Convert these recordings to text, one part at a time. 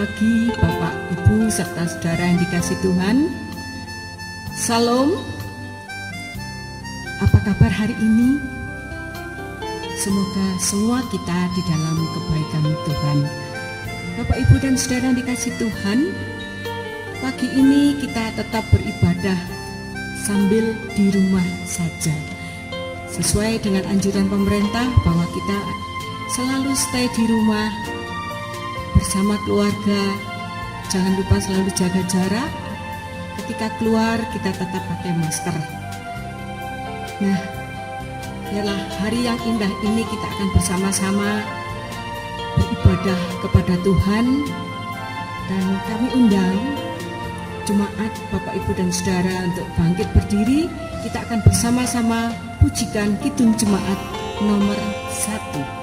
pagi Bapak, Ibu, serta saudara yang dikasih Tuhan. Salam. Apa kabar hari ini? Semoga semua kita di dalam kebaikan Tuhan. Bapak, Ibu, dan saudara yang dikasih Tuhan, pagi ini kita tetap beribadah sambil di rumah saja. Sesuai dengan anjuran pemerintah bahwa kita selalu stay di rumah bersama keluarga. Jangan lupa selalu jaga jarak. Ketika keluar kita tetap pakai masker. Nah, biarlah hari yang indah ini kita akan bersama-sama beribadah kepada Tuhan. Dan kami undang jemaat Bapak, Ibu, dan saudara untuk bangkit berdiri. Kita akan bersama-sama pujikan Kidung Jemaat nomor 1.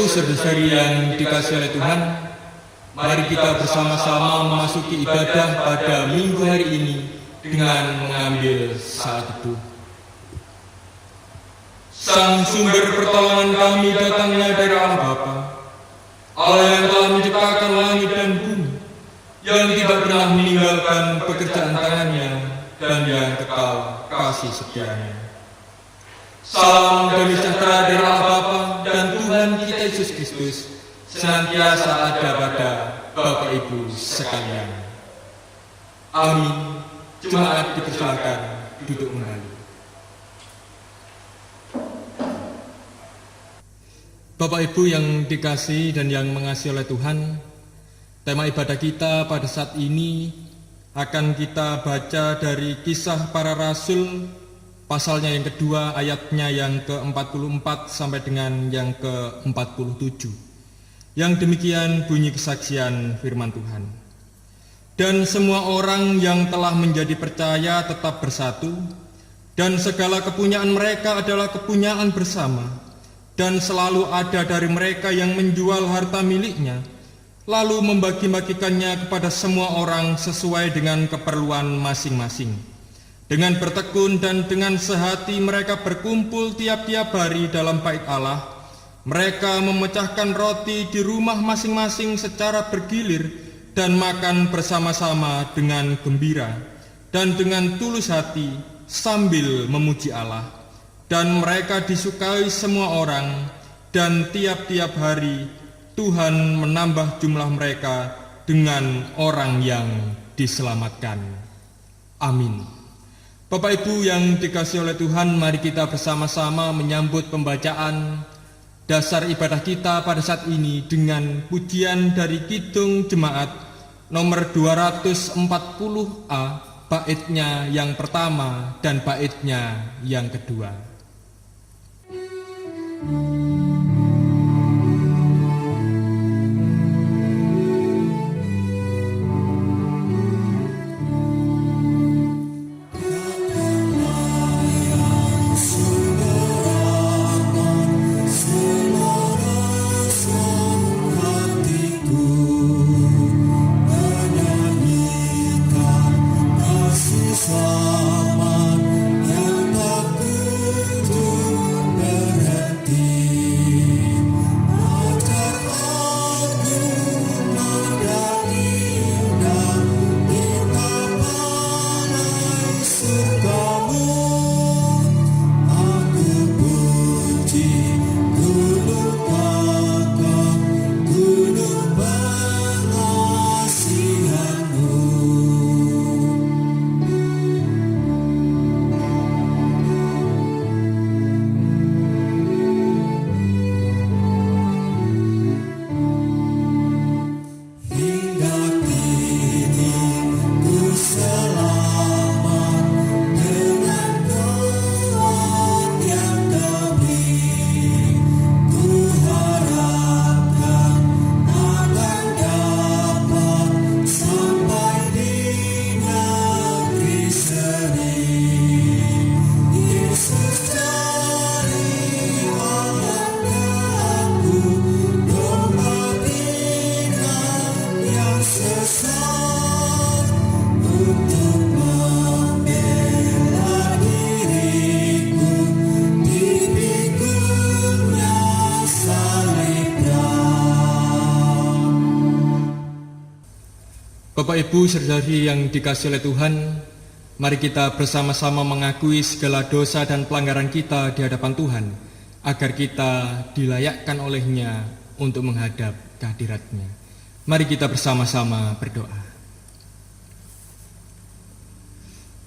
Saudara-saudari yang dikasihi oleh Tuhan, mari kita bersama-sama memasuki ibadah pada minggu hari ini dengan mengambil saat teduh. Sang sumber pertolongan kami datangnya dari Allah Bapa, Allah yang telah menciptakan langit dan bumi, yang tidak pernah meninggalkan pekerjaan tangannya, dan yang kekal kasih setianya. Salam dan sejahtera dari Allah Bapa dan Tuhan kita Yesus Kristus senantiasa ada pada Bapak Ibu sekalian. Amin. Jemaat dipersilakan duduk kembali. Bapak Ibu yang dikasihi dan yang mengasihi oleh Tuhan, tema ibadah kita pada saat ini akan kita baca dari Kisah Para Rasul, pasalnya yang kedua, ayatnya yang ke-44 sampai dengan yang ke-47. Yang demikian bunyi kesaksian firman Tuhan. Dan semua orang yang telah menjadi percaya tetap bersatu, dan segala kepunyaan mereka adalah kepunyaan bersama, dan selalu ada dari mereka yang menjual harta miliknya, lalu membagi-bagikannya kepada semua orang sesuai dengan keperluan masing-masing. Dengan bertekun dan dengan sehati mereka berkumpul tiap-tiap hari dalam bait Allah. Mereka memecahkan roti di rumah masing-masing secara bergilir dan makan bersama-sama dengan gembira dan dengan tulus hati sambil memuji Allah. Dan mereka disukai semua orang, dan tiap-tiap hari Tuhan menambah jumlah mereka dengan orang yang diselamatkan. Amin. Bapak Ibu yang dikasihi oleh Tuhan, mari kita bersama-sama menyambut pembacaan dasar ibadah kita pada saat ini dengan pujian dari Kidung Jemaat nomor 240A baitnya yang pertama dan baitnya yang kedua. Bapak, Ibu, saudari yang dikasihi oleh Tuhan, mari kita bersama-sama mengakui segala dosa dan pelanggaran kita di hadapan Tuhan, agar kita dilayakkan olehnya untuk menghadap kehadirat-Nya. Mari kita bersama-sama berdoa.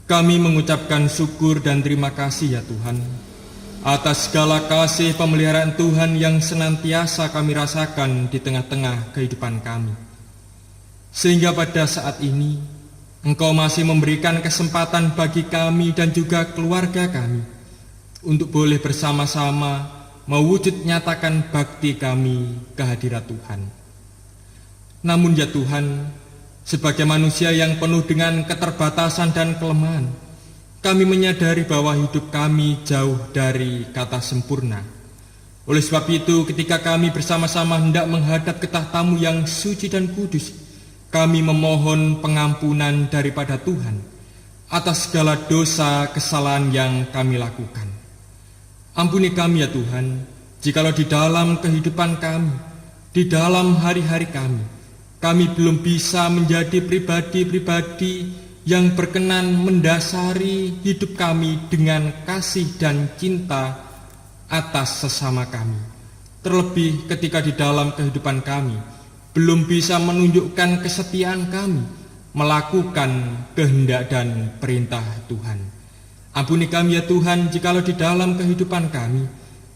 Kami mengucapkan syukur dan terima kasih ya Tuhan, atas segala kasih pemeliharaan Tuhan yang senantiasa kami rasakan di tengah-tengah kehidupan kami. Sehingga pada saat ini, Engkau masih memberikan kesempatan bagi kami dan juga keluarga kami untuk boleh bersama-sama mewujud nyatakan bakti kami kehadirat Tuhan. Namun ya Tuhan, sebagai manusia yang penuh dengan keterbatasan dan kelemahan, kami menyadari bahwa hidup kami jauh dari kata sempurna. Oleh sebab itu, ketika kami bersama-sama hendak menghadap ke tahta-Mu yang suci dan kudus, kami memohon pengampunan daripada Tuhan atas segala dosa kesalahan yang kami lakukan. Ampuni kami ya Tuhan, jikalau di dalam kehidupan kami, di dalam hari-hari kami belum bisa menjadi pribadi-pribadi yang berkenan mendasari hidup kami dengan kasih dan cinta atas sesama kami. Terlebih ketika di dalam kehidupan kami belum bisa menunjukkan kesetiaan kami melakukan kehendak dan perintah Tuhan. Ampuni kami ya Tuhan, jikalau di dalam kehidupan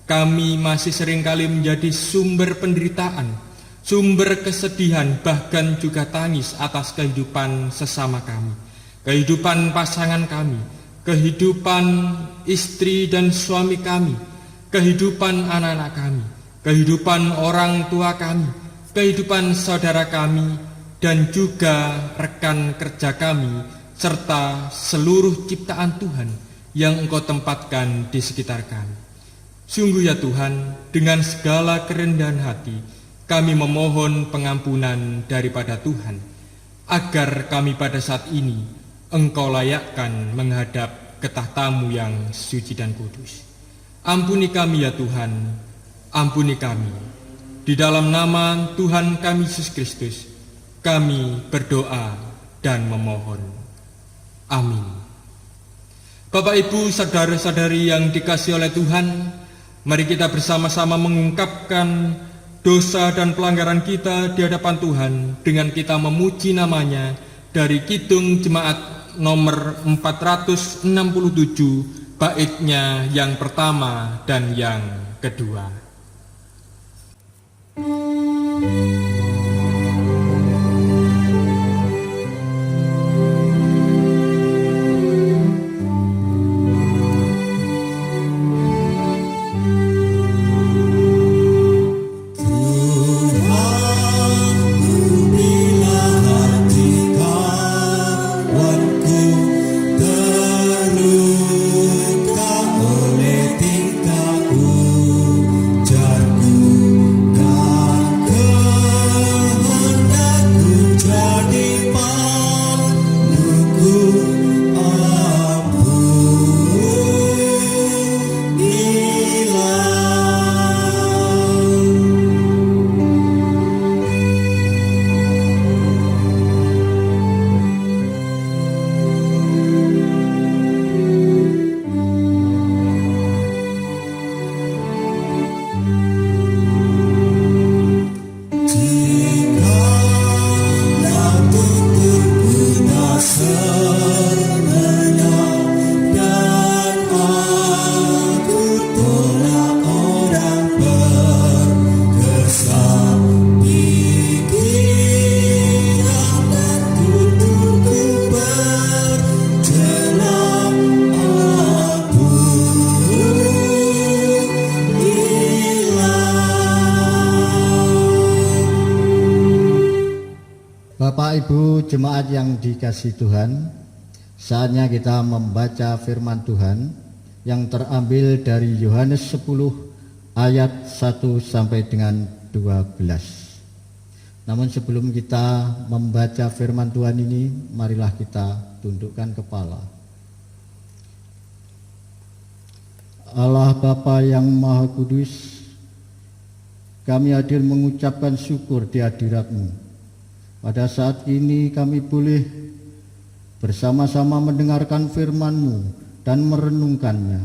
kami masih seringkali menjadi sumber penderitaan, sumber kesedihan, bahkan juga tangis atas kehidupan sesama kami, kehidupan pasangan kami, kehidupan istri dan suami kami, kehidupan anak-anak kami, kehidupan orang tua kami, kehidupan saudara kami, dan juga rekan kerja kami, serta seluruh ciptaan Tuhan yang Engkau tempatkan di sekitar kami. Sungguh ya Tuhan, dengan segala kerendahan hati, kami memohon pengampunan daripada Tuhan, agar kami pada saat ini Engkau layakkan menghadap ke tahta-Mu yang suci dan kudus. Ampuni kami ya Tuhan, ampuni kami. Di dalam nama Tuhan kami Yesus Kristus, kami berdoa dan memohon. Amin. Bapak, Ibu, saudara-saudari yang dikasihi oleh Tuhan, mari kita bersama-sama mengungkapkan dosa dan pelanggaran kita di hadapan Tuhan dengan kita memuji namanya dari Kidung Jemaat nomor 467, baitnya yang pertama dan yang kedua. Bapak Ibu jemaat yang dikasihi Tuhan, saatnya kita membaca firman Tuhan yang terambil dari Yohanes 10 ayat 1 sampai dengan 12. Namun sebelum kita membaca firman Tuhan ini, marilah kita tundukkan kepala. Allah Bapa yang Maha Kudus, kami hadir mengucapkan syukur di hadirat-Mu. Pada saat ini kami boleh bersama-sama mendengarkan firman-Mu dan merenungkannya.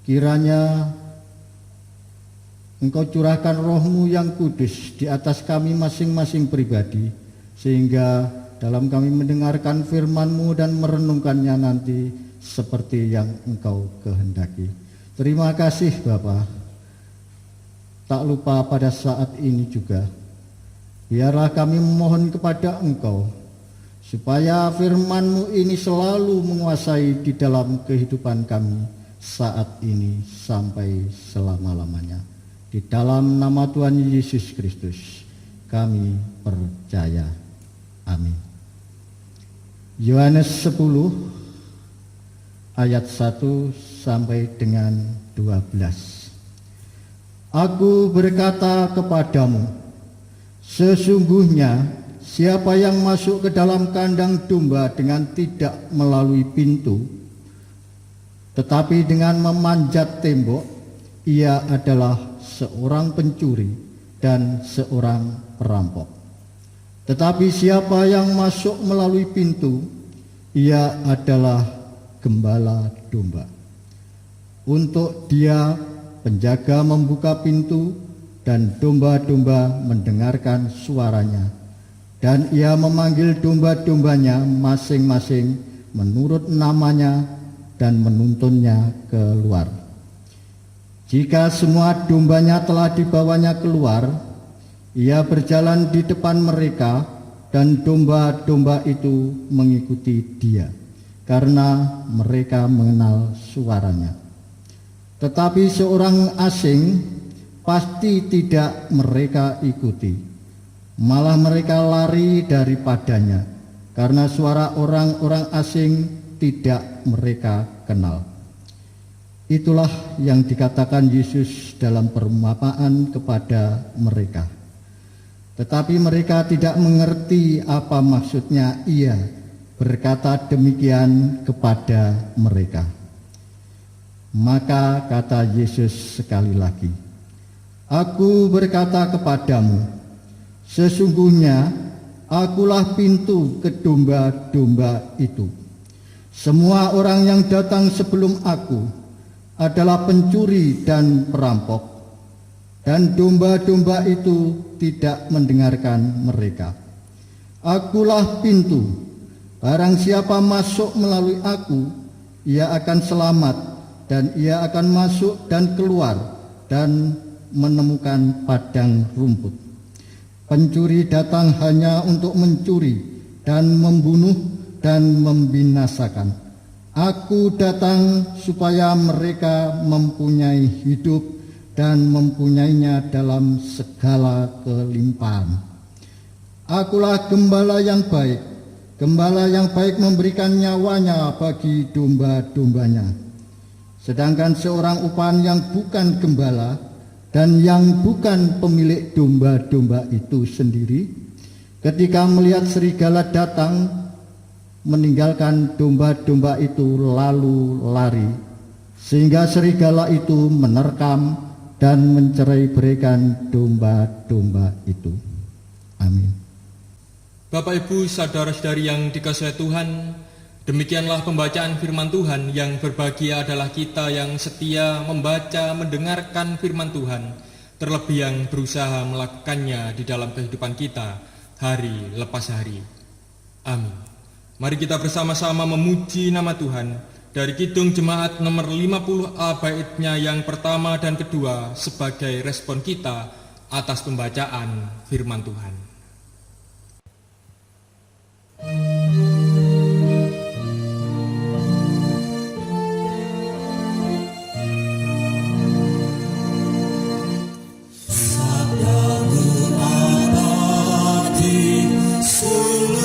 Kiranya Engkau curahkan Roh-Mu yang kudus di atas kami masing-masing pribadi, sehingga dalam kami mendengarkan firman-Mu dan merenungkannya nanti seperti yang Engkau kehendaki. Terima kasih Bapa. Tak lupa pada saat ini juga, biarlah kami memohon kepada Engkau, supaya firman-Mu ini selalu menguasai di dalam kehidupan kami saat ini sampai selama-lamanya. Di dalam nama Tuhan Yesus Kristus kami percaya. Amin. Yohanes 10 ayat 1 sampai dengan 12. Aku berkata kepadamu, sesungguhnya siapa yang masuk ke dalam kandang domba dengan tidak melalui pintu, tetapi dengan memanjat tembok, ia adalah seorang pencuri dan seorang perampok. Tetapi siapa yang masuk melalui pintu, ia adalah gembala domba. Untuk dia penjaga membuka pintu dan domba-domba mendengarkan suaranya, dan ia memanggil domba-dombanya masing-masing menurut namanya dan menuntunnya keluar. Jika semua dombanya telah dibawanya keluar, ia berjalan di depan mereka, dan domba-domba itu mengikuti dia, karena mereka mengenal suaranya. Tetapi seorang asing pasti tidak mereka ikuti, malah mereka lari daripadanya, karena suara orang-orang asing tidak mereka kenal. Itulah yang dikatakan Yesus dalam perumpamaan kepada mereka. Tetapi mereka tidak mengerti apa maksudnya ia berkata demikian kepada mereka. Maka kata Yesus sekali lagi, aku berkata kepadamu, sesungguhnya akulah pintu ke domba-domba itu. Semua orang yang datang sebelum aku adalah pencuri dan perampok, dan domba-domba itu tidak mendengarkan mereka. Akulah pintu, barang siapa masuk melalui aku, ia akan selamat, dan ia akan masuk dan keluar dan menemukan padang rumput. Pencuri datang hanya untuk mencuri dan membunuh dan membinasakan. Aku datang supaya mereka mempunyai hidup dan mempunyainya dalam segala kelimpahan. Akulah gembala yang baik. Gembala yang baik memberikan nyawanya bagi domba-dombanya. Sedangkan seorang upahan yang bukan gembala dan yang bukan pemilik domba-domba itu sendiri, ketika melihat serigala datang, meninggalkan domba-domba itu lalu lari, sehingga serigala itu menerkam dan mencerai-beraikan domba-domba itu. Amin. Bapak Ibu saudara-saudari yang dikasihi Tuhan, demikianlah pembacaan firman Tuhan. Yang berbahagia adalah kita yang setia membaca, mendengarkan firman Tuhan, terlebih yang berusaha melakukannya di dalam kehidupan kita hari lepas hari. Amin. Mari kita bersama-sama memuji nama Tuhan dari Kidung Jemaat nomor 50A baitnya yang pertama dan kedua sebagai respon kita atas pembacaan firman Tuhan. Sabdamu abadi seluruh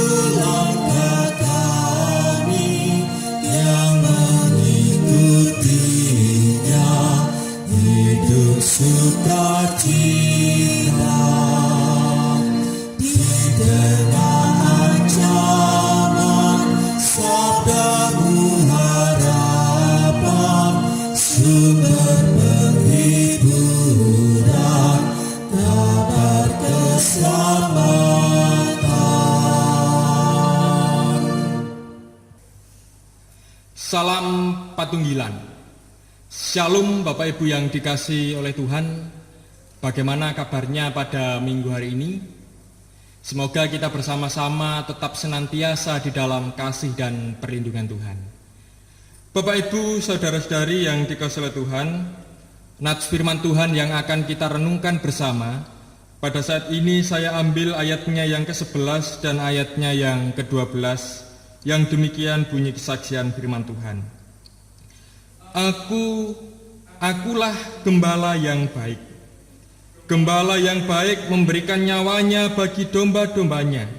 Salam Patunggilan. Shalom Bapak Ibu yang dikasihi oleh Tuhan. Bagaimana kabarnya pada minggu hari ini? Semoga kita bersama-sama tetap senantiasa di dalam kasih dan perlindungan Tuhan. Bapak Ibu, saudara-saudari yang dikasihi oleh Tuhan, nats firman Tuhan yang akan kita renungkan bersama, pada saat ini saya ambil ayatnya yang ke-11 dan ayatnya yang ke-12, yang demikian bunyi kesaksian firman Tuhan. Akulah gembala yang baik. Gembala yang baik memberikan nyawanya bagi domba-dombanya.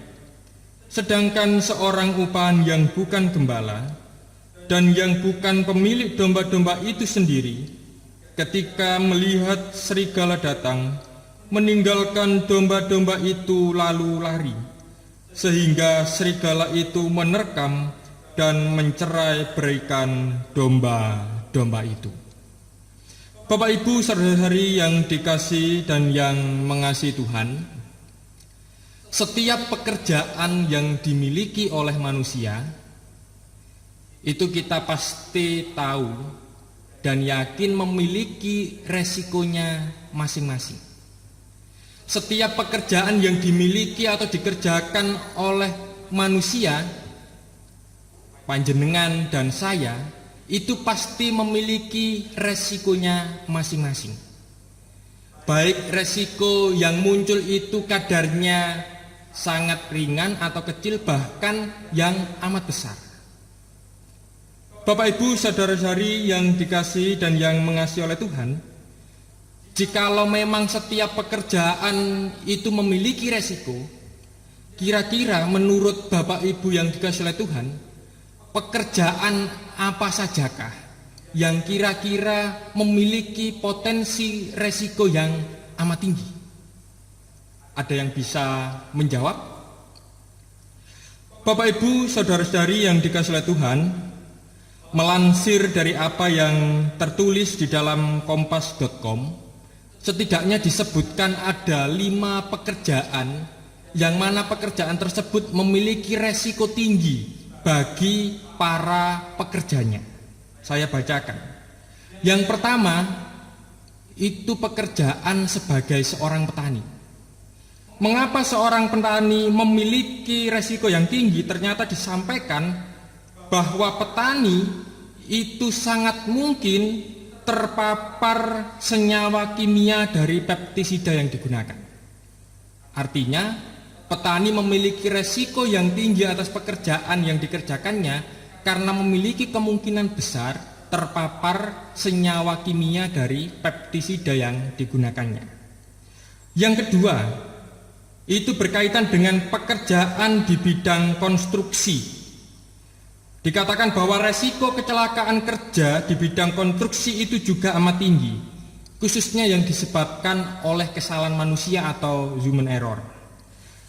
Sedangkan seorang upahan yang bukan gembala dan yang bukan pemilik domba-domba itu sendiri, ketika melihat serigala datang, meninggalkan domba-domba itu lalu lari, sehingga serigala itu menerkam dan mencerai beraikan domba-domba itu. Bapak Ibu saudara-saudari yang dikasihi dan yang mengasihi Tuhan, setiap pekerjaan yang dimiliki oleh manusia itu kita pasti tahu dan yakin memiliki resikonya masing-masing. Setiap pekerjaan yang dimiliki atau dikerjakan oleh manusia, panjenengan dan saya, itu pasti memiliki resikonya masing-masing. Baik resiko yang muncul itu kadarnya sangat ringan atau kecil, bahkan yang amat besar. Bapak Ibu saudara-saudari yang dikasihi dan yang mengasihi oleh Tuhan, jikalau memang setiap pekerjaan itu memiliki resiko, kira-kira menurut Bapak Ibu yang dikasihi oleh Tuhan, pekerjaan apa sajakah yang kira-kira memiliki potensi resiko yang amat tinggi? Ada yang bisa menjawab? Bapak Ibu saudara-saudari yang dikasihi oleh Tuhan, melansir dari apa yang tertulis di dalam kompas.com, setidaknya disebutkan ada 5 pekerjaan yang mana pekerjaan tersebut memiliki resiko tinggi bagi para pekerjanya. Saya bacakan. Yang pertama, itu pekerjaan sebagai seorang petani. Mengapa seorang petani memiliki resiko yang tinggi? Ternyata disampaikan bahwa petani itu sangat mungkin terpapar senyawa kimia dari pestisida yang digunakan. Artinya, petani memiliki resiko yang tinggi atas pekerjaan yang dikerjakannya karena memiliki kemungkinan besar terpapar senyawa kimia dari pestisida yang digunakannya. Yang kedua, itu berkaitan dengan pekerjaan di bidang konstruksi. Dikatakan bahwa resiko kecelakaan kerja di bidang konstruksi itu juga amat tinggi, khususnya yang disebabkan oleh kesalahan manusia atau human error.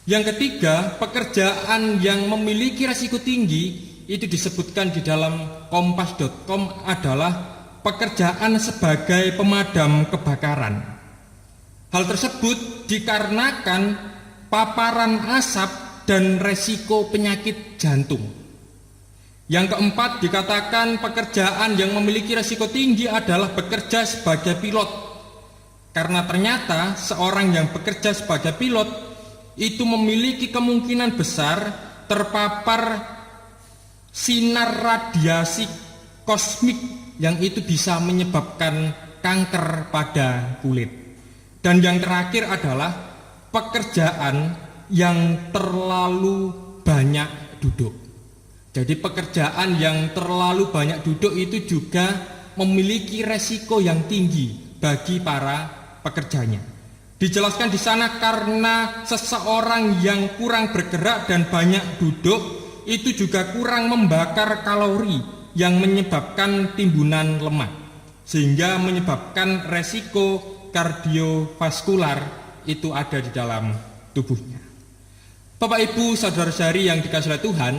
Yang ketiga, pekerjaan yang memiliki resiko tinggi itu disebutkan di dalam kompas.com adalah pekerjaan sebagai pemadam kebakaran. Hal tersebut dikarenakan paparan asap dan resiko penyakit jantung. Yang keempat, dikatakan pekerjaan yang memiliki resiko tinggi adalah bekerja sebagai pilot. Karena ternyata seorang yang bekerja sebagai pilot itu memiliki kemungkinan besar terpapar sinar radiasi kosmik yang itu bisa menyebabkan kanker pada kulit. Dan yang terakhir adalah pekerjaan yang terlalu banyak duduk. Jadi pekerjaan yang terlalu banyak duduk itu juga memiliki resiko yang tinggi bagi para pekerjanya. Dijelaskan di sana karena seseorang yang kurang bergerak dan banyak duduk itu juga kurang membakar kalori yang menyebabkan timbunan lemak, sehingga menyebabkan resiko kardiovaskular itu ada di dalam tubuhnya. Bapak Ibu saudara-saudari yang dikasihi oleh Tuhan,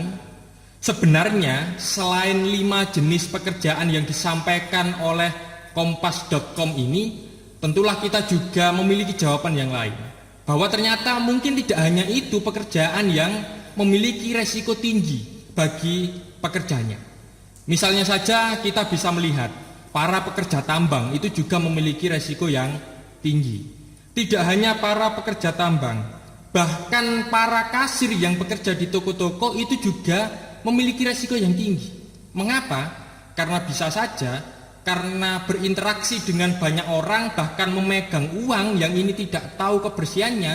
sebenarnya selain 5 jenis pekerjaan yang disampaikan oleh kompas.com ini, tentulah kita juga memiliki jawaban yang lain. Bahwa ternyata mungkin tidak hanya itu pekerjaan yang memiliki resiko tinggi bagi pekerjanya. Misalnya saja kita bisa melihat para pekerja tambang itu juga memiliki resiko yang tinggi. Tidak hanya para pekerja tambang, bahkan para kasir yang bekerja di toko-toko itu juga memiliki resiko yang tinggi. Mengapa? Karena bisa saja karena berinteraksi dengan banyak orang, bahkan memegang uang yang ini tidak tahu kebersihannya,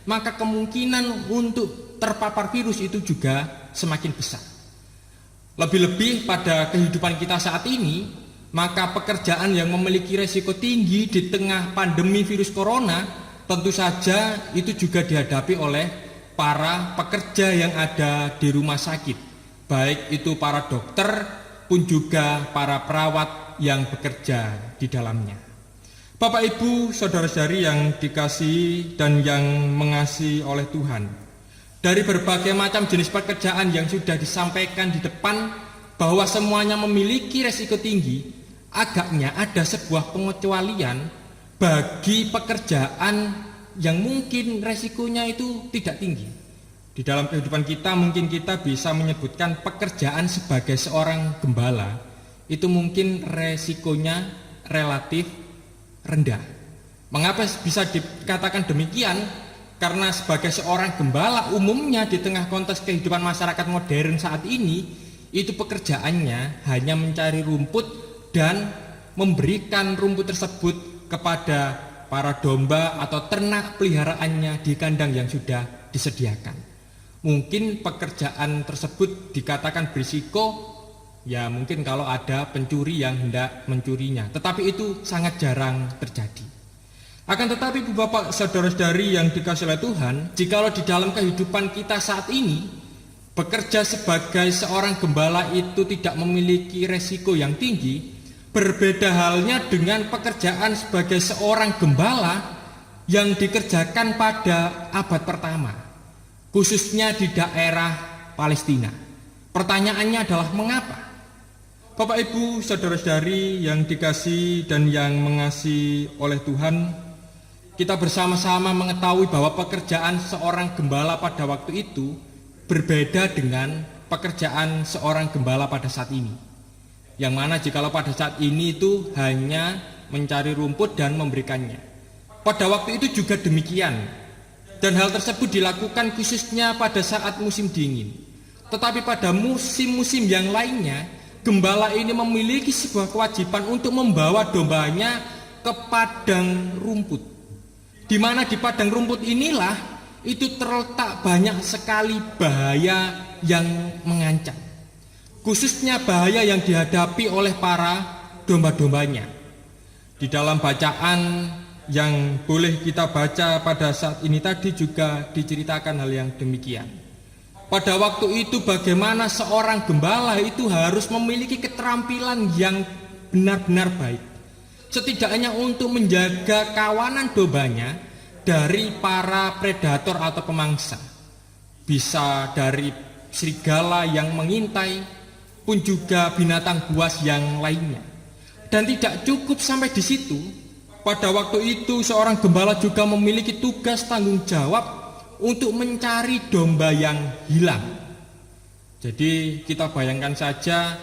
maka kemungkinan untuk terpapar virus itu juga semakin besar. Lebih-lebih pada kehidupan kita saat ini, maka pekerjaan yang memiliki resiko tinggi di tengah pandemi virus corona tentu saja itu juga dihadapi oleh para pekerja yang ada di rumah sakit, baik itu para dokter pun juga para perawat yang bekerja di dalamnya. Bapak Ibu, saudara-saudari yang dikasihi dan yang mengasihi oleh Tuhan, dari berbagai macam jenis pekerjaan yang sudah disampaikan di depan bahwa semuanya memiliki resiko tinggi, agaknya ada sebuah pengecualian bagi pekerjaan yang mungkin resikonya itu tidak tinggi. Di dalam kehidupan kita mungkin kita bisa menyebutkan pekerjaan sebagai seorang gembala itu mungkin resikonya relatif rendah. Mengapa bisa dikatakan demikian? Karena sebagai seorang gembala umumnya di tengah konteks kehidupan masyarakat modern saat ini, itu pekerjaannya hanya mencari rumput dan memberikan rumput tersebut kepada para domba atau ternak peliharaannya di kandang yang sudah disediakan. Mungkin pekerjaan tersebut dikatakan berisiko, ya mungkin kalau ada pencuri yang hendak mencurinya, tetapi itu sangat jarang terjadi. Akan tetapi Bapak saudara-saudari yang dikasihi oleh Tuhan, jikalau di dalam kehidupan kita saat ini bekerja sebagai seorang gembala itu tidak memiliki resiko yang tinggi, berbeda halnya dengan pekerjaan sebagai seorang gembala yang dikerjakan pada abad pertama, khususnya di daerah Palestina. Pertanyaannya adalah mengapa? Bapak Ibu saudara-saudari yang dikasihi dan yang mengasihi oleh Tuhan, kita bersama-sama mengetahui bahwa pekerjaan seorang gembala pada waktu itu berbeda dengan pekerjaan seorang gembala pada saat ini. Yang mana jikalau pada saat ini itu hanya mencari rumput dan memberikannya. Pada waktu itu juga demikian. Dan hal tersebut dilakukan khususnya pada saat musim dingin. Tetapi pada musim-musim yang lainnya, gembala ini memiliki sebuah kewajiban untuk membawa dombanya ke padang rumput. Di mana di padang rumput inilah itu terletak banyak sekali bahaya yang mengancam. Khususnya bahaya yang dihadapi oleh para domba-dombanya. Di dalam bacaan yang boleh kita baca pada saat ini tadi juga diceritakan hal yang demikian. Pada waktu itu bagaimana seorang gembala itu harus memiliki keterampilan yang benar-benar baik. Setidaknya untuk menjaga kawanan dombanya dari para predator atau pemangsa. Bisa dari serigala yang mengintai, pun juga binatang buas yang lainnya. Dan tidak cukup sampai di situ. Pada waktu itu seorang gembala juga memiliki tugas tanggung jawab untuk mencari domba yang hilang. Jadi kita bayangkan saja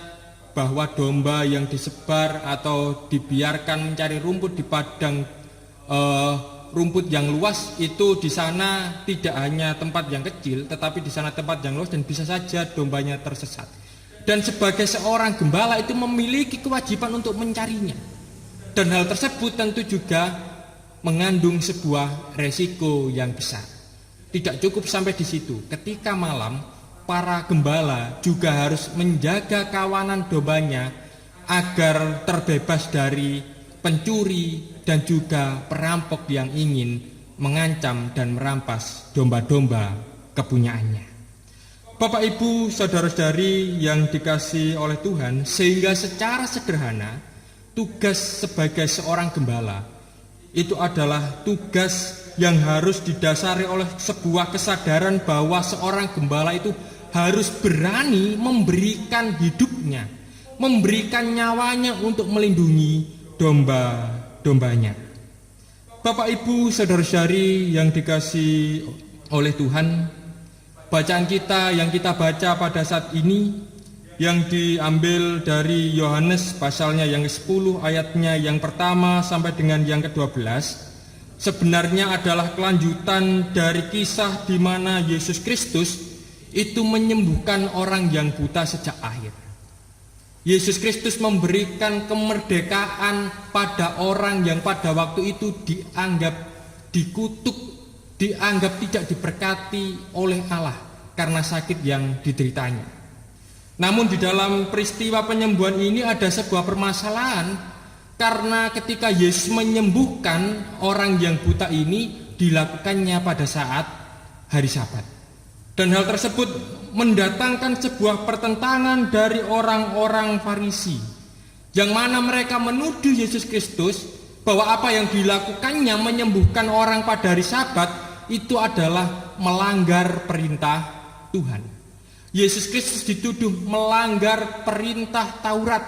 bahwa domba yang disebar atau dibiarkan mencari rumput di padang rumput yang luas itu, di sana tidak hanya tempat yang kecil, tetapi di sana tempat yang luas dan bisa saja dombanya tersesat. Dan sebagai seorang gembala itu memiliki kewajiban untuk mencarinya. Dan hal tersebut tentu juga mengandung sebuah resiko yang besar. Tidak cukup sampai di situ. Ketika malam, para gembala juga harus menjaga kawanan dombanya agar terbebas dari pencuri dan juga perampok yang ingin mengancam dan merampas domba-domba kepunyaannya. Bapak Ibu saudara-saudari yang dikasihi oleh Tuhan, sehingga secara sederhana tugas sebagai seorang gembala itu adalah tugas yang harus didasari oleh sebuah kesadaran bahwa seorang gembala itu harus berani memberikan hidupnya, memberikan nyawanya untuk melindungi domba-dombanya. Bapak Ibu saudara-saudari yang dikasihi oleh Tuhan, bacaan kita yang kita baca pada saat ini yang diambil dari Yohanes pasalnya yang ke-10 ayatnya yang pertama sampai dengan yang ke-12 sebenarnya adalah kelanjutan dari kisah di mana Yesus Kristus itu menyembuhkan orang yang buta sejak lahir. Yesus Kristus memberikan kemerdekaan pada orang yang pada waktu itu dianggap dikutuk, dianggap tidak diberkati oleh Allah karena sakit yang dideritanya. Namun di dalam peristiwa penyembuhan ini ada sebuah permasalahan, karena ketika Yesus menyembuhkan orang yang buta ini dilakukannya pada saat hari Sabat. Dan hal tersebut mendatangkan sebuah pertentangan dari orang-orang Farisi, yang mana mereka menuduh Yesus Kristus bahwa apa yang dilakukannya menyembuhkan orang pada hari Sabat itu adalah melanggar perintah Tuhan. Yesus Kristus dituduh melanggar perintah Taurat,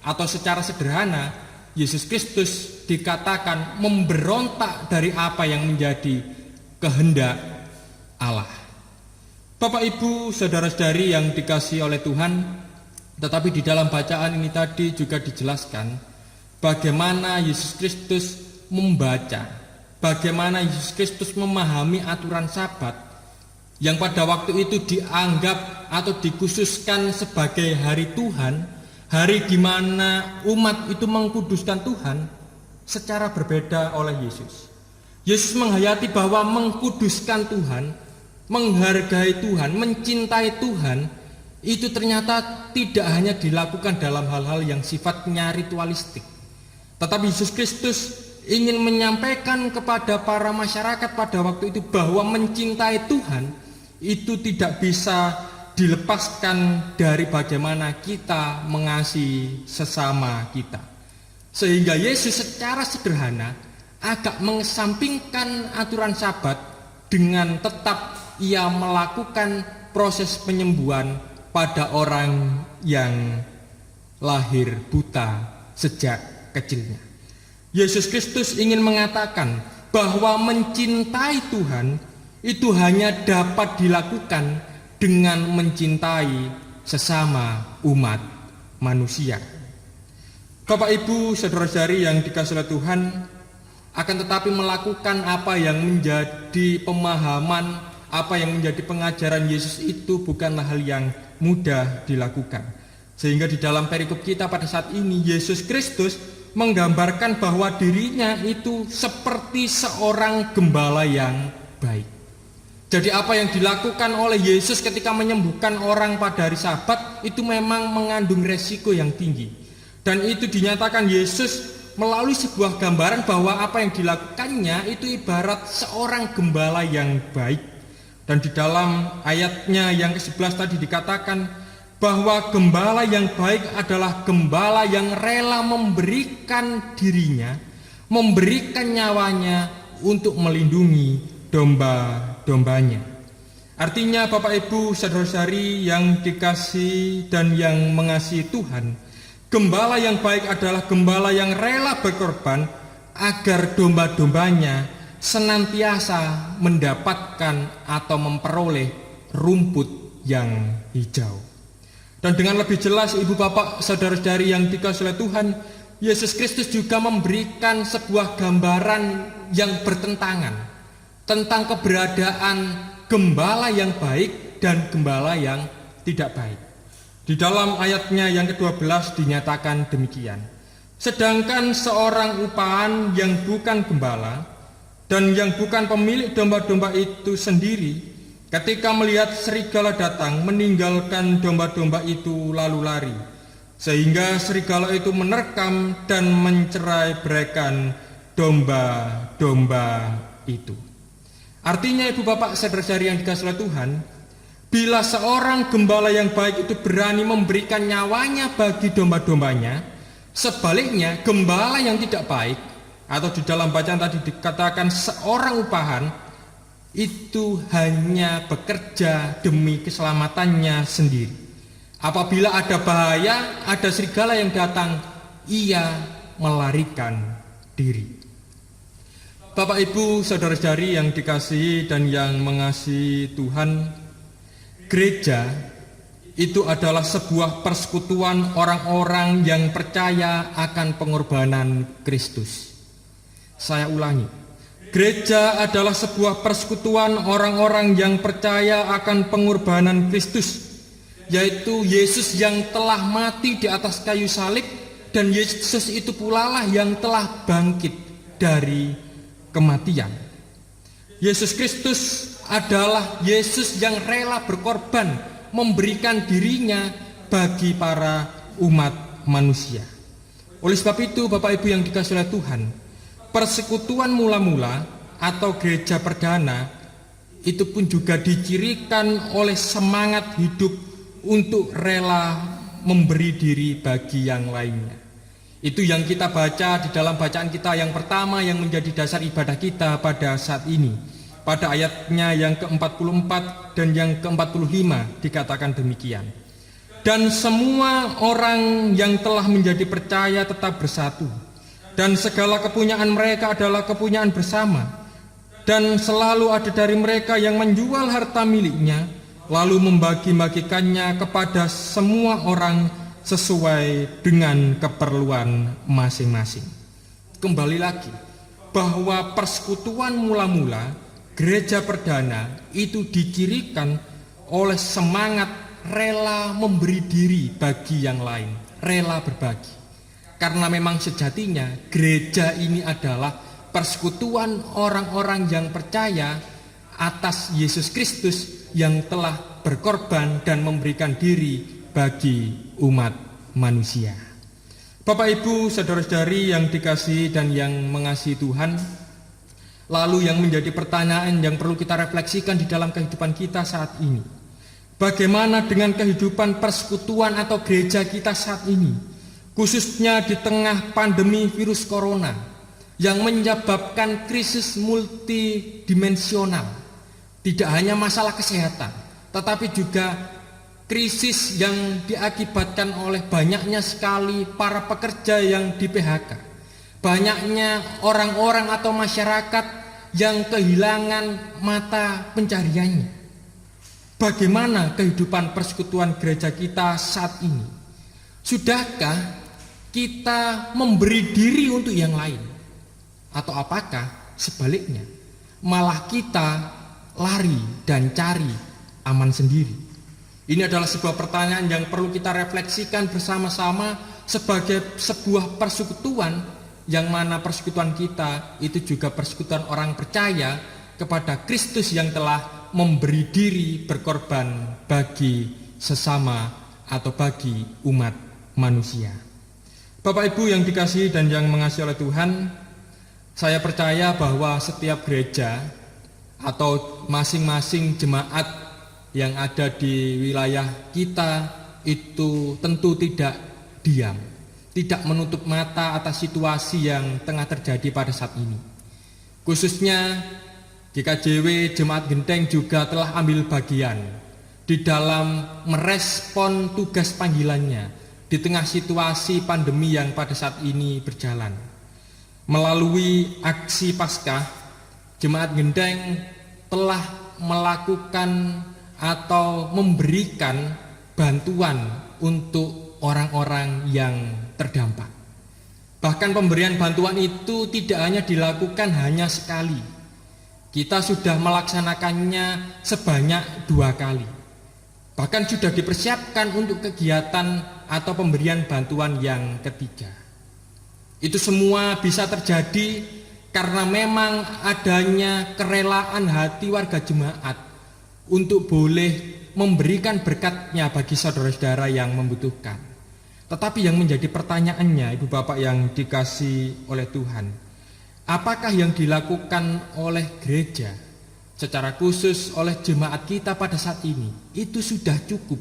atau secara sederhana Yesus Kristus dikatakan memberontak dari apa yang menjadi kehendak Allah. Bapak Ibu, saudara-saudari yang dikasihi oleh Tuhan, tetapi di dalam bacaan ini tadi juga dijelaskan bagaimana Yesus Kristus membaca, bagaimana Yesus Kristus memahami aturan Sabat yang pada waktu itu dianggap atau dikhususkan sebagai hari Tuhan, hari di mana umat itu mengkuduskan Tuhan secara berbeda oleh Yesus. Yesus menghayati bahwa mengkuduskan Tuhan, menghargai Tuhan, mencintai Tuhan itu ternyata tidak hanya dilakukan dalam hal-hal yang sifatnya ritualistik, tetapi Yesus Kristus ingin menyampaikan kepada para masyarakat pada waktu itu bahwa mencintai Tuhan itu tidak bisa dilepaskan dari bagaimana kita mengasihi sesama kita. Sehingga Yesus secara sederhana agak mengesampingkan aturan Sabat dengan tetap ia melakukan proses penyembuhan pada orang yang lahir buta sejak kecilnya. Yesus Kristus ingin mengatakan bahwa mencintai Tuhan itu hanya dapat dilakukan dengan mencintai sesama umat manusia. Bapak Ibu, saudara-saudari yang dikasihi oleh Tuhan, akan tetapi melakukan apa yang menjadi pemahaman, apa yang menjadi pengajaran Yesus itu bukanlah hal yang mudah dilakukan. Sehingga di dalam perikop kita pada saat ini, Yesus Kristus menggambarkan bahwa dirinya itu seperti seorang gembala yang baik. Jadi apa yang dilakukan oleh Yesus ketika menyembuhkan orang pada hari Sabat itu memang mengandung resiko yang tinggi. Dan itu dinyatakan Yesus melalui sebuah gambaran bahwa apa yang dilakukannya itu ibarat seorang gembala yang baik. Dan di dalam ayatnya yang ke-11 tadi dikatakan bahwa gembala yang baik adalah gembala yang rela memberikan dirinya, memberikan nyawanya untuk melindungi domba-dombanya. Artinya Bapak Ibu, saudara-saudari yang dikasihi dan yang mengasihi Tuhan, gembala yang baik adalah gembala yang rela berkorban agar domba-dombanya senantiasa mendapatkan atau memperoleh rumput yang hijau. Dan dengan lebih jelas Ibu Bapak, saudara-saudari yang dikasihi oleh Tuhan, Yesus Kristus juga memberikan sebuah gambaran yang bertentangan tentang keberadaan gembala yang baik dan gembala yang tidak baik. Di dalam ayatnya yang ke-12 dinyatakan demikian. Sedangkan seorang upahan yang bukan gembala dan yang bukan pemilik domba-domba itu sendiri, ketika melihat serigala datang, meninggalkan domba-domba itu lalu lari, sehingga serigala itu menerkam dan mencerai-beraikan domba-domba itu. Artinya Ibu Bapak, saudara-saudari yang dikasihi oleh Tuhan, bila seorang gembala yang baik itu berani memberikan nyawanya bagi domba-dombanya, sebaliknya gembala yang tidak baik, atau di dalam bacaan tadi dikatakan seorang upahan, itu hanya bekerja demi keselamatannya sendiri. Apabila ada bahaya, ada serigala yang datang, ia melarikan diri. Bapak Ibu, saudara-saudari yang dikasihi dan yang mengasihi Tuhan, gereja itu adalah sebuah persekutuan orang-orang yang percaya akan pengorbanan Kristus. Saya ulangi, gereja adalah sebuah persekutuan orang-orang yang percaya akan pengorbanan Kristus, yaitu Yesus yang telah mati di atas kayu salib, dan Yesus itu pula lah yang telah bangkit dari kematian. Yesus Kristus adalah Yesus yang rela berkorban, memberikan dirinya bagi para umat manusia. Oleh sebab itu, Bapak Ibu yang dikasihi oleh Tuhan, persekutuan mula-mula atau gereja perdana itu pun juga dicirikan oleh semangat hidup untuk rela memberi diri bagi yang lainnya. Itu yang kita baca di dalam bacaan kita yang pertama yang menjadi dasar ibadah kita pada saat ini. Pada ayatnya yang ke-44 dan yang ke-45 dikatakan demikian. Dan semua orang yang telah menjadi percaya tetap bersatu, dan segala kepunyaan mereka adalah kepunyaan bersama, dan selalu ada dari mereka yang menjual harta miliknya, lalu membagi-bagikannya kepada semua orang sesuai dengan keperluan masing-masing. Kembali lagi, bahwa persekutuan mula-mula gereja perdana itu dicirikan oleh semangat rela memberi diri bagi yang lain, rela berbagi. Karena memang sejatinya gereja ini adalah persekutuan orang-orang yang percaya atas Yesus Kristus yang telah berkorban dan memberikan diri bagi umat manusia. Bapak Ibu, saudara-saudari yang dikasihi dan yang mengasihi Tuhan, lalu yang menjadi pertanyaan yang perlu kita refleksikan di dalam kehidupan kita saat ini, bagaimana dengan kehidupan persekutuan atau gereja kita saat ini, khususnya di tengah pandemi virus corona yang menyebabkan krisis multidimensional. Tidak hanya masalah kesehatan, tetapi juga krisis yang diakibatkan oleh banyaknya sekali para pekerja yang di PHK, banyaknya orang-orang atau masyarakat yang kehilangan mata pencariannya. Bagaimana kehidupan persekutuan gereja kita saat ini? Sudahkah kita memberi diri untuk yang lain? Atau apakah sebaliknya, malah kita lari dan cari aman sendiri? Ini adalah sebuah pertanyaan yang perlu kita refleksikan bersama-sama sebagai sebuah persekutuan, yang mana persekutuan kita itu juga persekutuan orang percaya kepada Kristus yang telah memberi diri berkorban bagi sesama atau bagi umat manusia. Bapak Ibu yang dikasihi dan yang mengasihi oleh Tuhan, saya percaya bahwa setiap gereja atau masing-masing jemaat yang ada di wilayah kita itu tentu tidak diam, tidak menutup mata atas situasi yang tengah terjadi pada saat ini. Khususnya GKJW Jemaat Genteng juga telah ambil bagian di dalam merespon tugas panggilannya di tengah situasi pandemi yang pada saat ini berjalan. Melalui aksi Paskah, Jemaat Genteng telah melakukan atau memberikan bantuan untuk orang-orang yang terdampak. Bahkan pemberian bantuan itu tidak hanya dilakukan hanya sekali. Kita sudah melaksanakannya sebanyak 2 kali. Bahkan sudah dipersiapkan untuk kegiatan atau pemberian bantuan yang ketiga. Itu semua bisa terjadi karena memang adanya kerelaan hati warga jemaat untuk boleh memberikan berkatnya bagi saudara-saudara yang membutuhkan. Tetapi yang menjadi pertanyaannya, Ibu Bapak yang dikasihi oleh Tuhan, apakah yang dilakukan oleh gereja, secara khusus oleh jemaat kita pada saat ini, itu sudah cukup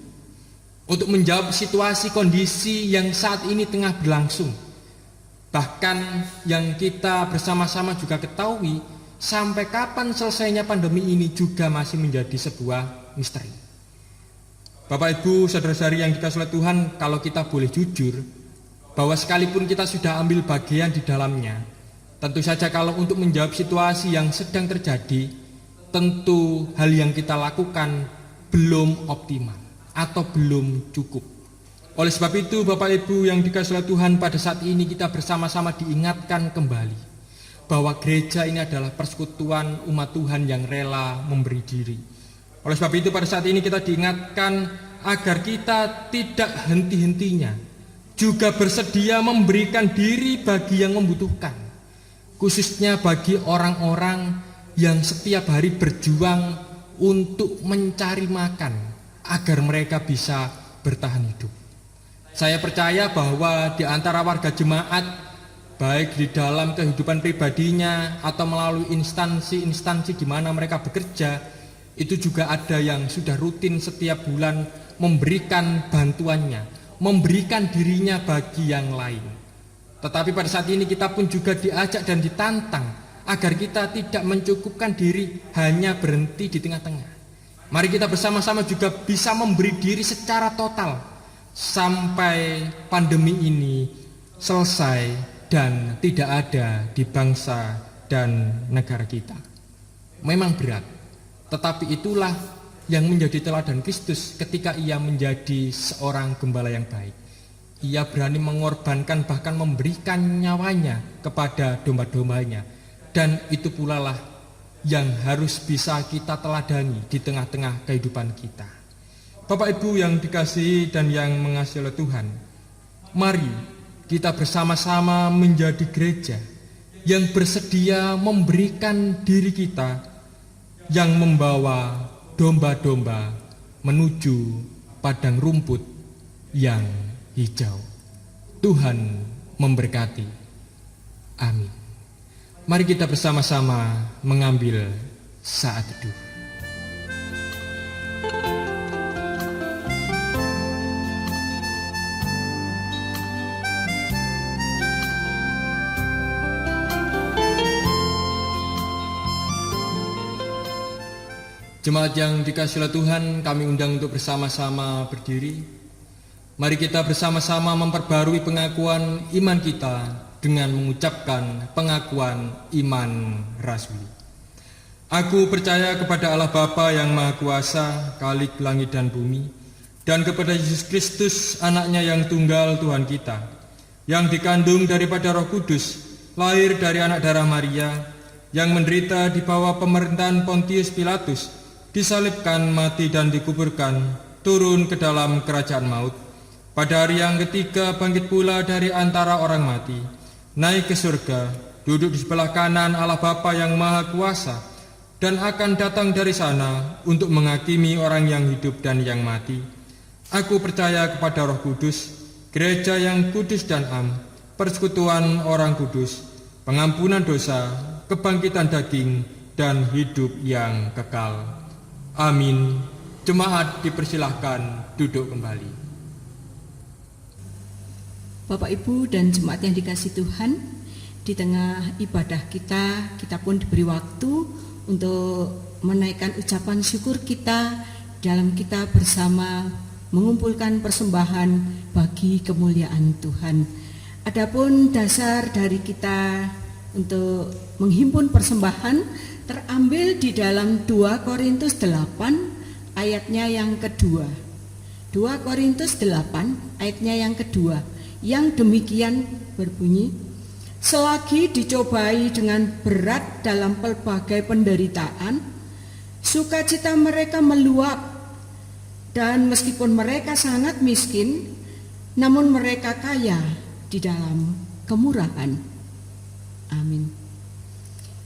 untuk menjawab situasi kondisi yang saat ini tengah berlangsung? Bahkan yang kita bersama-sama juga ketahui, sampai kapan selesainya pandemi ini juga masih menjadi sebuah misteri. Bapak Ibu, saudara-saudari yang dikasihi oleh Tuhan, kalau kita boleh jujur, bahwa sekalipun kita sudah ambil bagian di dalamnya, tentu saja kalau untuk menjawab situasi yang sedang terjadi, tentu hal yang kita lakukan belum optimal atau belum cukup. Oleh sebab itu Bapak Ibu yang dikasihi oleh Tuhan, pada saat ini kita bersama-sama diingatkan kembali bahwa gereja ini adalah persekutuan umat Tuhan yang rela memberi diri. Oleh sebab itu pada saat ini kita diingatkan agar kita tidak henti-hentinya juga bersedia memberikan diri bagi yang membutuhkan, khususnya bagi orang-orang yang setiap hari berjuang untuk mencari makan agar mereka bisa bertahan hidup. Saya percaya bahwa di antara warga jemaat, baik di dalam kehidupan pribadinya atau melalui instansi-instansi di mana mereka bekerja, itu juga ada yang sudah rutin setiap bulan memberikan bantuannya, memberikan dirinya bagi yang lain. Tetapi pada saat ini kita pun juga diajak dan ditantang agar kita tidak mencukupkan diri hanya berhenti di tengah-tengah. Mari kita bersama-sama juga bisa memberi diri secara total sampai pandemi ini selesai dan tidak ada di bangsa dan negara kita. Memang berat, tetapi itulah yang menjadi teladan Kristus ketika ia menjadi seorang gembala yang baik. Ia berani mengorbankan, bahkan memberikan nyawanya kepada domba-dombanya. Dan itu pula lah yang harus bisa kita teladani di tengah-tengah kehidupan kita. Bapak Ibu yang dikasihi dan yang mengasihi oleh Tuhan, mari kita bersama-sama menjadi gereja yang bersedia memberikan diri kita, yang membawa domba-domba menuju padang rumput yang hijau. Tuhan memberkati. Amin. Mari kita bersama-sama mengambil saat teduh. Jemaat yang dikasihi oleh Tuhan, kami undang untuk bersama-sama berdiri. Mari kita bersama-sama memperbarui pengakuan iman kita dengan mengucapkan pengakuan iman rasuli. Aku percaya kepada Allah Bapa yang Maha Kuasa, Khalik langit dan bumi, dan kepada Yesus Kristus, anaknya yang tunggal Tuhan kita, yang dikandung daripada Roh Kudus, lahir dari anak darah Maria, yang menderita di bawah pemerintahan Pontius Pilatus, disalibkan, mati dan dikuburkan, turun ke dalam kerajaan maut. Pada hari yang ketiga bangkit pula dari antara orang mati, naik ke surga, duduk di sebelah kanan Allah Bapa yang Maha Kuasa, dan akan datang dari sana untuk menghakimi orang yang hidup dan yang mati. Aku percaya kepada Roh Kudus, gereja yang kudus dan am, persekutuan orang kudus, pengampunan dosa, kebangkitan daging, dan hidup yang kekal. Amin. Jemaat dipersilahkan duduk kembali. Bapak Ibu dan jemaat yang dikasihi Tuhan, di tengah ibadah kita pun diberi waktu untuk menaikkan ucapan syukur kita dalam kita bersama mengumpulkan persembahan bagi kemuliaan Tuhan. Adapun dasar dari kita untuk menghimpun persembahan terambil di dalam 2 Korintus 8 ayatnya yang kedua. 2 Korintus 8 ayatnya yang kedua, yang demikian berbunyi, selagi dicobai dengan berat dalam pelbagai penderitaan, sukacita mereka meluap, dan meskipun mereka sangat miskin, namun mereka kaya di dalam kemurahan. Amin.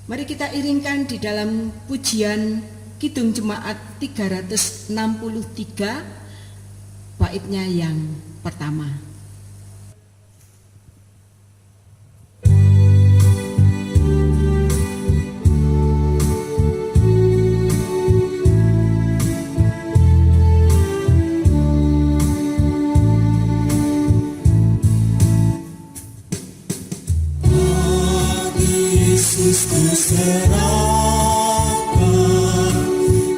Mari kita iringkan di dalam pujian Kidung Jemaat 363 baitnya yang pertama. Ku serahkan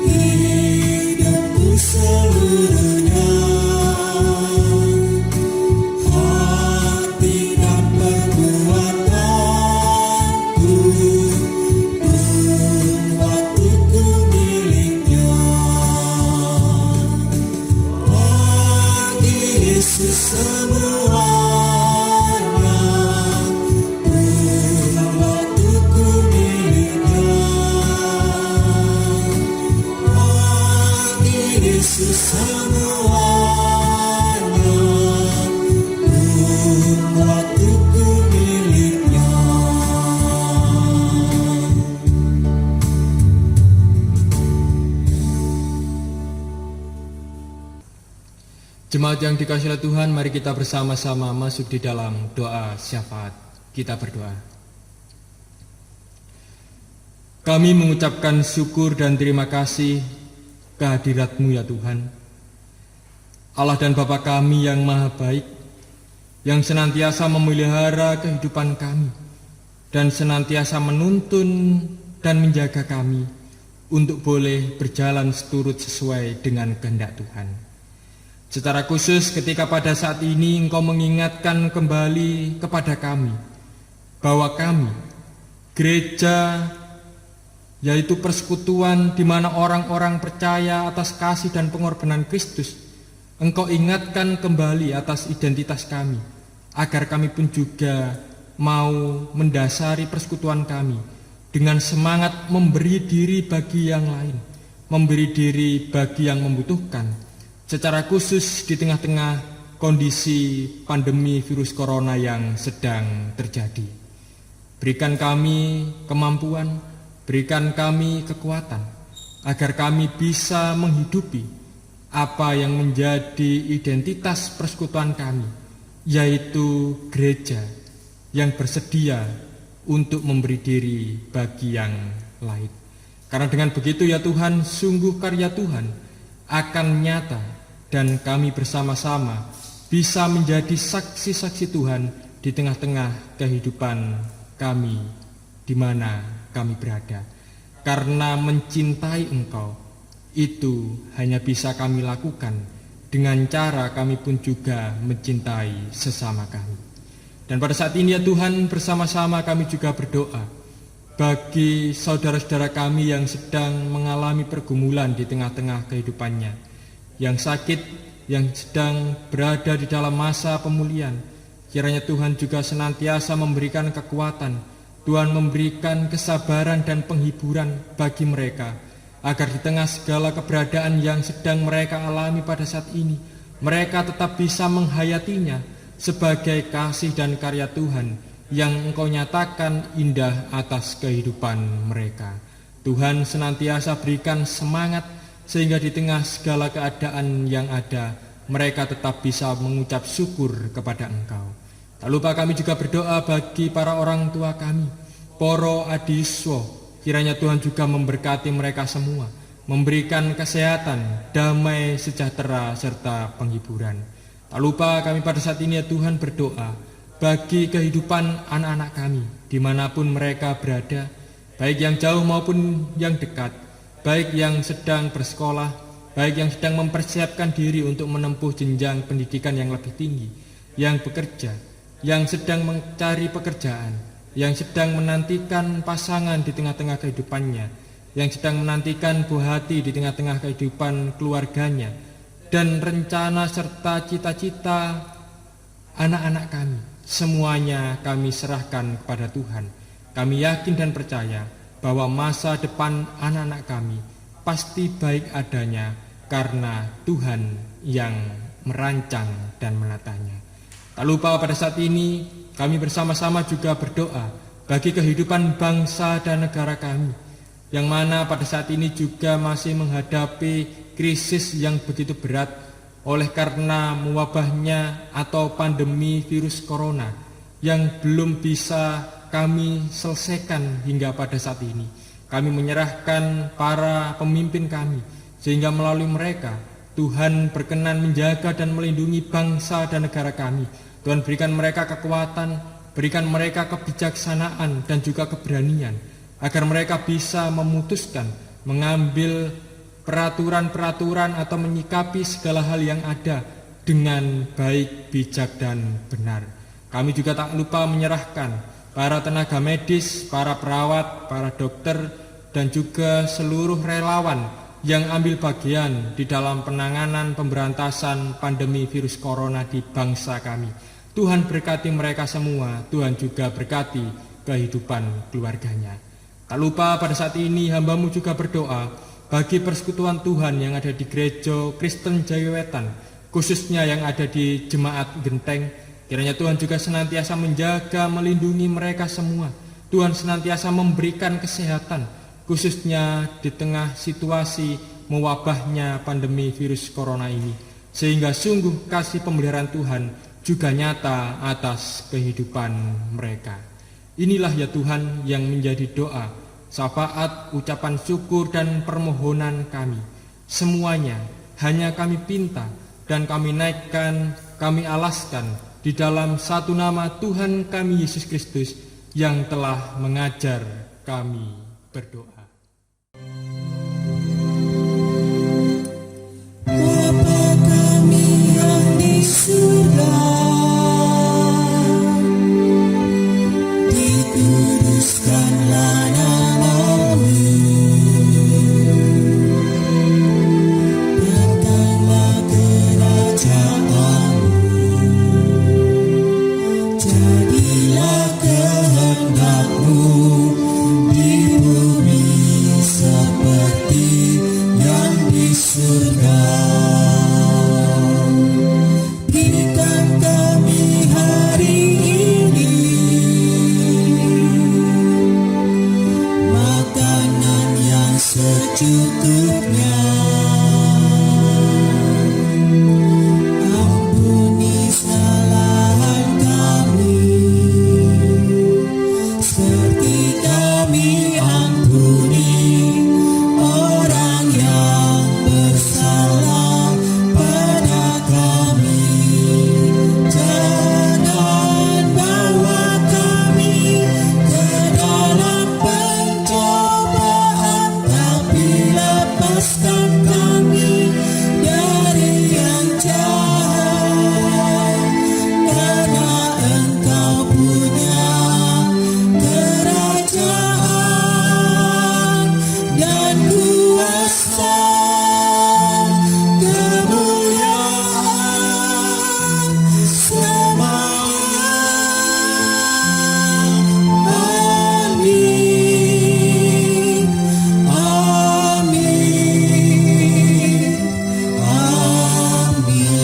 hidupku seluruhnya, Jemaat yang dikasihi oleh Tuhan, mari kita bersama-sama masuk di dalam doa syafaat. Kita berdoa. Kami mengucapkan syukur dan terima kasih kehadirat-Mu ya Tuhan, Allah dan Bapa kami yang maha baik, yang senantiasa memelihara kehidupan kami dan senantiasa menuntun dan menjaga kami untuk boleh berjalan seturut sesuai dengan kehendak Tuhan. Secara khusus ketika pada saat ini Engkau mengingatkan kembali kepada kami bahwa kami, gereja, yaitu persekutuan di mana orang-orang percaya atas kasih dan pengorbanan Kristus, Engkau ingatkan kembali atas identitas kami, agar kami pun juga mau mendasari persekutuan kami dengan semangat memberi diri bagi yang lain, memberi diri bagi yang membutuhkan, secara khusus di tengah-tengah kondisi pandemi virus corona yang sedang terjadi. Berikan kami kemampuan, berikan kami kekuatan, agar kami bisa menghidupi apa yang menjadi identitas persekutuan kami, yaitu gereja yang bersedia untuk memberi diri bagi yang lain. Karena dengan begitu ya Tuhan, sungguh karya Tuhan akan nyata dan kami bersama-sama bisa menjadi saksi-saksi Tuhan di tengah-tengah kehidupan kami di mana kami berada. Karena mencintai Engkau itu hanya bisa kami lakukan dengan cara kami pun juga mencintai sesama kami. Dan pada saat ini ya Tuhan, bersama-sama kami juga berdoa bagi saudara-saudara kami yang sedang mengalami pergumulan di tengah-tengah kehidupannya, yang sakit, yang sedang berada di dalam masa pemulihan. Kiranya Tuhan juga senantiasa memberikan kekuatan, Tuhan memberikan kesabaran dan penghiburan bagi mereka, agar di tengah segala keberadaan yang sedang mereka alami pada saat ini, mereka tetap bisa menghayatinya sebagai kasih dan karya Tuhan yang Engkau nyatakan indah atas kehidupan mereka. Tuhan senantiasa berikan semangat, sehingga di tengah segala keadaan yang ada, mereka tetap bisa mengucap syukur kepada Engkau. Tak lupa kami juga berdoa bagi para orang tua kami, Poro Adiswo. Kiranya Tuhan juga memberkati mereka semua, memberikan kesehatan, damai, sejahtera, serta penghiburan. Tak lupa kami pada saat ini ya Tuhan berdoa bagi kehidupan anak-anak kami, dimanapun mereka berada, baik yang jauh maupun yang dekat, baik yang sedang bersekolah, baik yang sedang mempersiapkan diri untuk menempuh jenjang pendidikan yang lebih tinggi, yang bekerja, yang sedang mencari pekerjaan, yang sedang menantikan pasangan di tengah-tengah kehidupannya, yang sedang menantikan buah hati di tengah-tengah kehidupan keluarganya, dan rencana serta cita-cita anak-anak kami. Semuanya kami serahkan kepada Tuhan. Kami yakin dan percaya bahwa masa depan anak-anak kami pasti baik adanya karena Tuhan yang merancang dan menatanya. Tak lupa pada saat ini kami bersama-sama juga berdoa bagi kehidupan bangsa dan negara kami, yang mana pada saat ini juga masih menghadapi krisis yang begitu berat oleh karena mewabahnya atau pandemi virus corona yang belum bisa kami selesaikan hingga pada saat ini. Kami menyerahkan para pemimpin kami, sehingga melalui mereka Tuhan berkenan menjaga dan melindungi bangsa dan negara kami. Tuhan berikan mereka kekuatan, berikan mereka kebijaksanaan dan juga keberanian, agar mereka bisa memutuskan, mengambil peraturan-peraturan atau menyikapi segala hal yang ada dengan baik, bijak, dan benar. Kami juga tak lupa menyerahkan para tenaga medis, para perawat, para dokter, dan juga seluruh relawan yang ambil bagian di dalam penanganan pemberantasan pandemi virus corona di bangsa kami. Tuhan berkati mereka semua, Tuhan juga berkati kehidupan keluarganya. Tak lupa pada saat ini hamba-Mu juga berdoa bagi persekutuan Tuhan yang ada di Gereja Kristen Jayawetan, khususnya yang ada di Jemaat Genteng. Kiranya Tuhan juga senantiasa menjaga, melindungi mereka semua. Tuhan senantiasa memberikan kesehatan, khususnya di tengah situasi mewabahnya pandemi virus corona ini, sehingga sungguh kasih pemeliharaan Tuhan juga nyata atas kehidupan mereka. Inilah ya Tuhan yang menjadi doa, syafaat, ucapan syukur dan permohonan kami. Semuanya hanya kami pinta dan kami naikkan, kami alaskan di dalam satu nama Tuhan kami Yesus Kristus yang telah mengajar kami berdoa. Bapa kami yang di surga, dikuduskanlah nama-Mu, datanglah kerajaan-Mu, jadilah kehendak-Mu di bumi seperti yang di surga. Berikan kami hari ini makanan yang secukupnya. Ampuni kesalahan kami, seperti kami ampuni orang yang bersalah pada kami. Jangan bawa kami ke dalam pencobaan, tapi lepaskan kami dari yang jahat. Karena Engkau punya kerajaan dan kuasa, kemuliaan selamanya. Amin. Amin. Amin.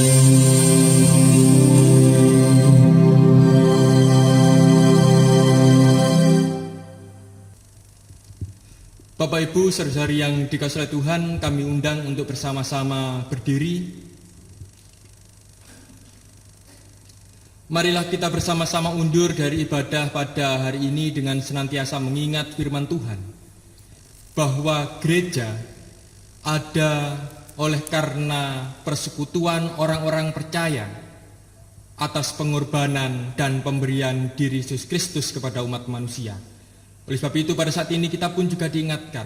Bapak Ibu saudara-saudari yang dikasihi oleh Tuhan, kami undang untuk bersama-sama berdiri. Marilah kita bersama-sama undur dari ibadah pada hari ini dengan senantiasa mengingat firman Tuhan, bahwa gereja ada oleh karena persekutuan orang-orang percaya atas pengorbanan dan pemberian diri Yesus Kristus kepada umat manusia. Oleh sebab itu pada saat ini kita pun juga diingatkan,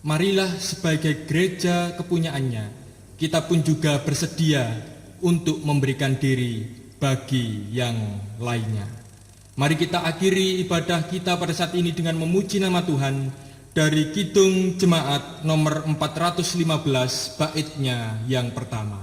marilah sebagai gereja kepunyaannya, kita pun juga bersedia untuk memberikan diri bagi yang lainnya. Mari kita akhiri ibadah kita pada saat ini dengan memuji nama Tuhan dari Kidung Jemaat nomor 415 baitnya yang pertama.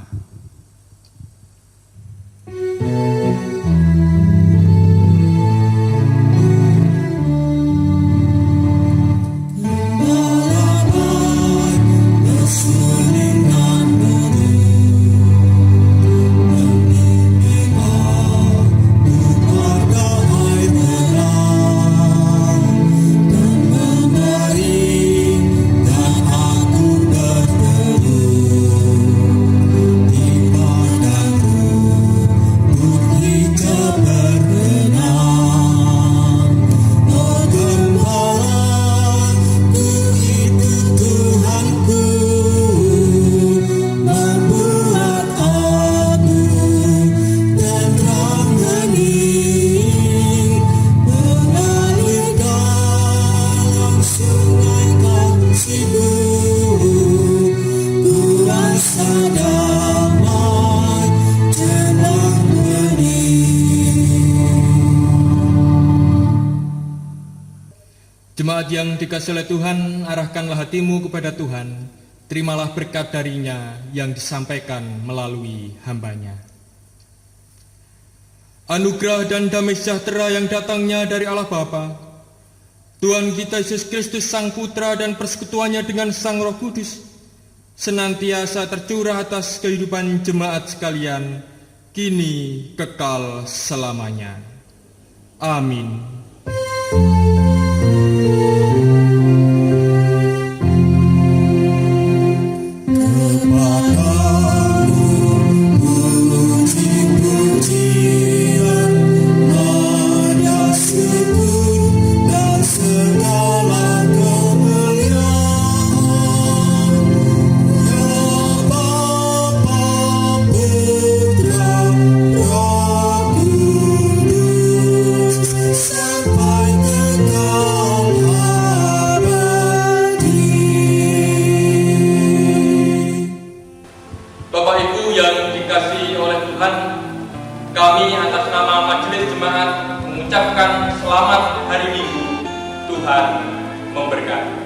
Jemaat yang dikasihi oleh Tuhan, arahkanlah hatimu kepada Tuhan. terimalah berkat darinya yang disampaikan melalui hambanya. Anugerah dan damai sejahtera yang datangnya dari Allah Bapa, Tuhan kita Yesus Kristus Sang Putra dan persekutuannya dengan Sang Roh Kudus, senantiasa tercurah atas kehidupan jemaat sekalian, kini kekal selamanya. Amin. Bapak Ibu yang dikasihi oleh Tuhan, kami atas nama Majelis Jemaat mengucapkan selamat hari Minggu. Tuhan memberkati.